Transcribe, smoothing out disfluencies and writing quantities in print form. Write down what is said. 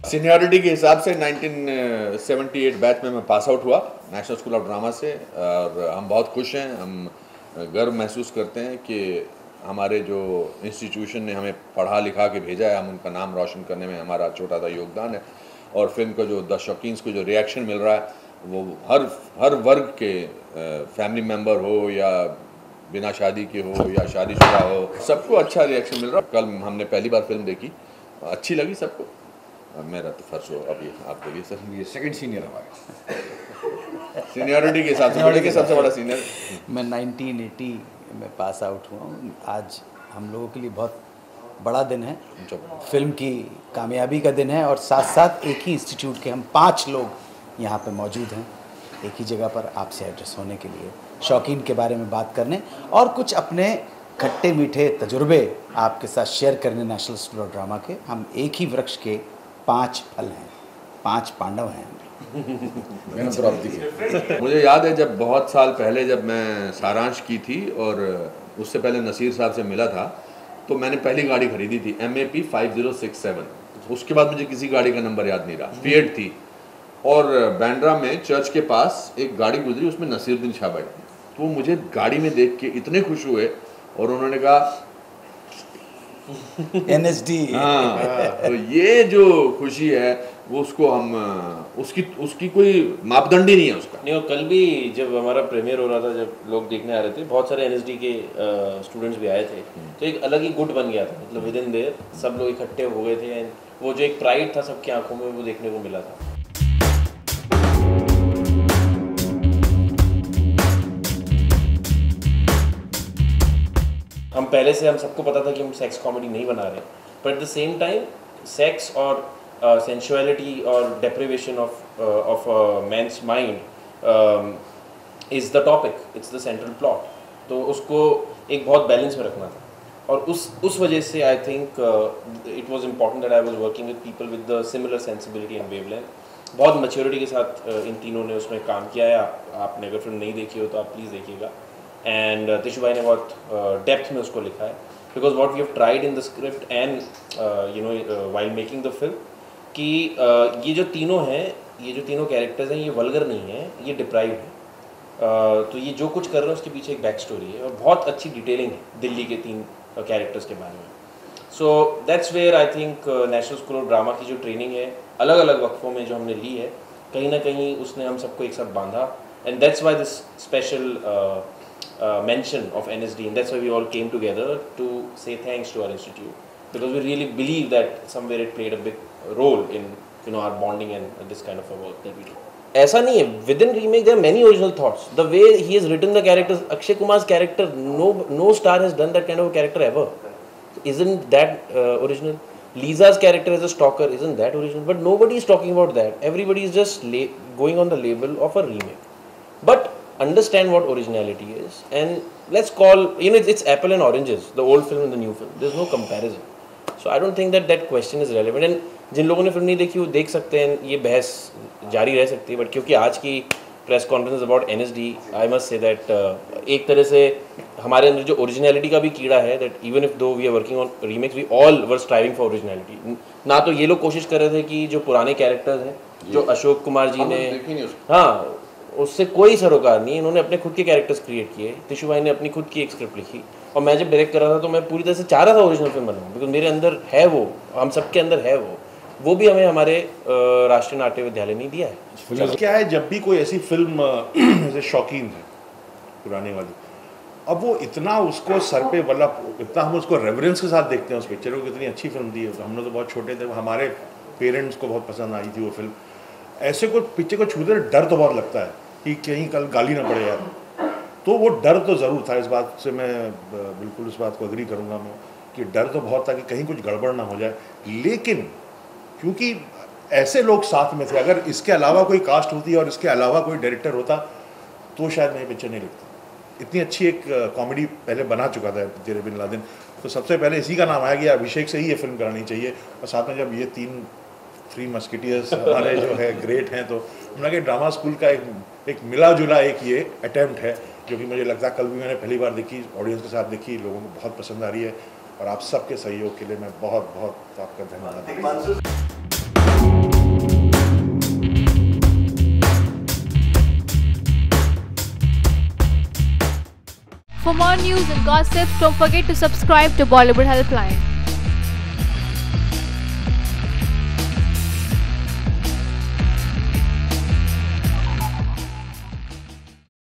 Seniority के हिसाब से 1978 बैच में मैं पास आउट हुआ नेशनल स्कूल ऑफ ड्रामा से, और हम बहुत खुश हैं। हम गर्व महसूस करते हैं कि हमारे जो इंस्टीट्यूशन ने हमें पढ़ा लिखा के भेजा है, हम उनका नाम रोशन करने में हमारा छोटा सा योगदान है। और फिल्म का जो द शौकीन्स को जो रिएक्शन मिल रहा है वो हर वर्ग के फैमिली मेम्बर हो या बिना शादी के हो या शादीशुदा हो, सबको अच्छा रिएक्शन मिल रहा है। कल हमने पहली बार फिल्म देखी, अच्छी लगी सबको। मेरा तो फर्स्ट हो, अभी आप बोलिए सर। ये सेकंड सीनियर हमारा सीनियरिटी के हिसाब से बड़े के सबसे बड़ा सीनियर। मैं 1980 में पास आउट हुआ हूँ। आज हम लोगों के लिए बहुत बड़ा दिन है, फिल्म की कामयाबी का दिन है, और साथ साथ एक ही इंस्टीट्यूट के हम 5 लोग यहाँ पे मौजूद हैं, एक ही जगह पर आपसे एड्रेस होने के लिए, शौकीन के बारे में बात करने और कुछ अपने खट्टे मीठे तजुर्बे आपके साथ शेयर करने। नेशनल स्कूल ऑफ ड्रामा के हम एक ही वृक्ष के 5 फल हैं, 5 पांडव हैं। मुझे याद है जब बहुत साल पहले जब मैं सारांश की थी और उससे पहले नसीर साहब से मिला था, तो मैंने पहली गाड़ी खरीदी थी MAP 5067। उसके बाद मुझे किसी गाड़ी का नंबर याद नहीं रहा, फिएट थी। और बैंड्रा में चर्च के पास एक गाड़ी गुजरी, उसमें नसीरुद्दीन शाह बैठे, तो वो मुझे गाड़ी में देख के इतने खुश हुए और उन्होंने कहा NSD। हाँ, तो ये जो खुशी है वो उसको हम उसकी कोई मापदंड ही नहीं है उसका। नहीं, और कल भी जब हमारा प्रीमियर हो रहा था, जब लोग देखने आ रहे थे, बहुत सारे NSD के स्टूडेंट्स भी आए थे, तो एक अलग ही गुट बन गया था। मतलब विद इन देयर सब लोग इकट्ठे हो गए थे, एंड वो जो एक प्राइड था सबकी आंखों में, वो देखने को मिला था। हम पहले से हम सबको पता था कि हम सेक्स कॉमेडी नहीं बना रहे, पर at the same time sex और सेंसुअलिटी और deprivation of man's mind is the topic, it's the central plot. तो उसको एक बहुत बैलेंस में रखना था, और उस वजह से I think it was important that I was working with people with the similar sensibility and wavelength. बहुत मैच्योरिटी के साथ इन तीनों ने उसमें काम किया है। आपने अगर फिल्म नहीं देखी हो तो आप प्लीज़ देखिएगा। एंड तिशु भाई ने बहुत डेप्थ में उसको लिखा है, because what we have tried in the script and while making the film, कि ये जो तीनों कैरेक्टर्स हैं, ये वल्गर नहीं है, ये डिप्राइव है। तो ये जो कुछ कर रहे हैं उसके पीछे एक बैक स्टोरी है, और बहुत अच्छी डिटेलिंग है दिल्ली के 3 कैरेक्टर्स के बारे में। So that's where I think National School of Drama की जो ट्रेनिंग है अलग अलग वक्फों में जो हमने ली है, कहीं ना कहीं उसने हम सबको एक साथ बांधा। And that's why this special mention of NSD, and that's why we all came together to say thanks to our institute, because we really believe that somewhere it played a big role in our bonding and this kind of a work that we do. ऐसा नहीं है, within remake there are many original thoughts. The way he has written the characters, Akshay Kumar's character, no star has done that kind of a character ever. Isn't that original? Lisa's character as a stalker, isn't that original? But nobody is talking about that. Everybody is just going on the label of a remake. But understand what originality is, and let's call, it's apple and oranges, the old film and the new film. There's no comparison. So I don't think that question is relevant. And जिन लोगों ने film नहीं देखी वो देख सकते हैं, ये बहस जारी रह सकती है। बट क्योंकि आज की press conference about NSD, I must say that एक तरह से हमारे अंदर जो ओरिजिनलिटी का भी कीड़ा है, that even if though we are working on remakes, we all were striving for originality. ना तो ये लोग कोशिश कर रहे थे कि जो पुराने कैरेक्टर्स हैं, जो अशोक कुमार जी ने, हाँ, उससे कोई सरोकार नहीं, इन्होंने अपने खुद के कैरेक्टर्स क्रिएट किए। तिशु भाई ने अपनी खुद की एक स्क्रिप्ट लिखी, और मैं जब डायरेक्ट कर रहा था तो मैं पूरी तरह से चाह रहा था ओरिजिनल फिल्म बनाऊं, बिकॉज मेरे अंदर है वो, हम सबके अंदर है वो भी हमें हमारे राष्ट्रीय नाट्य विद्यालय ने दिया है। क्या है, जब भी कोई ऐसी फिल्म जैसे शौकीन है पुराने वाली, अब वो इतना उसको सर पे मतलब इतना हम उसको रेवरेंस के साथ देखते हैं उस पिक्चर को, कितनी अच्छी फिल्म दी है। हम लोग तो बहुत छोटे थे, हमारे पेरेंट्स को बहुत पसंद आई थी वो फिल्म। ऐसे को पिक्चर को छूते डर तो बहुत लगता है कि कहीं कल गाली ना पड़े यार, तो वो डर तो ज़रूर था। इस बात से मैं बिल्कुल इस बात को अग्री करूँगा मैं, कि डर तो बहुत था कि कहीं कुछ गड़बड़ ना हो जाए। लेकिन क्योंकि ऐसे लोग साथ में थे, अगर इसके अलावा कोई कास्ट होती और इसके अलावा कोई डायरेक्टर होता तो शायद मैं पिक्चर नहीं लिखता। इतनी अच्छी एक कॉमेडी पहले बना चुका था तेरे बिन लादेन, तो सबसे पहले इसी का नाम आया कि अभिषेक से ही ये फिल्म करानी चाहिए। और साथ में जब ये 3 मस्किटियर्स हमारे जो है ग्रेट हैं, तो हमने कहा ड्रामा स्कूल का एक मिला जुला एक ये अटैम्प्ट है, जो कि मुझे लगता है कल भी मैंने पहली बार देखी, ऑडियंस के साथ देखी, लोगों को बहुत पसंद आ रही है। और आप सबके सहयोग के लिए मैं बहुत बहुत आपका धन्यवाद। For more news and gossip, don't forget to subscribe to Bollywood Helpline.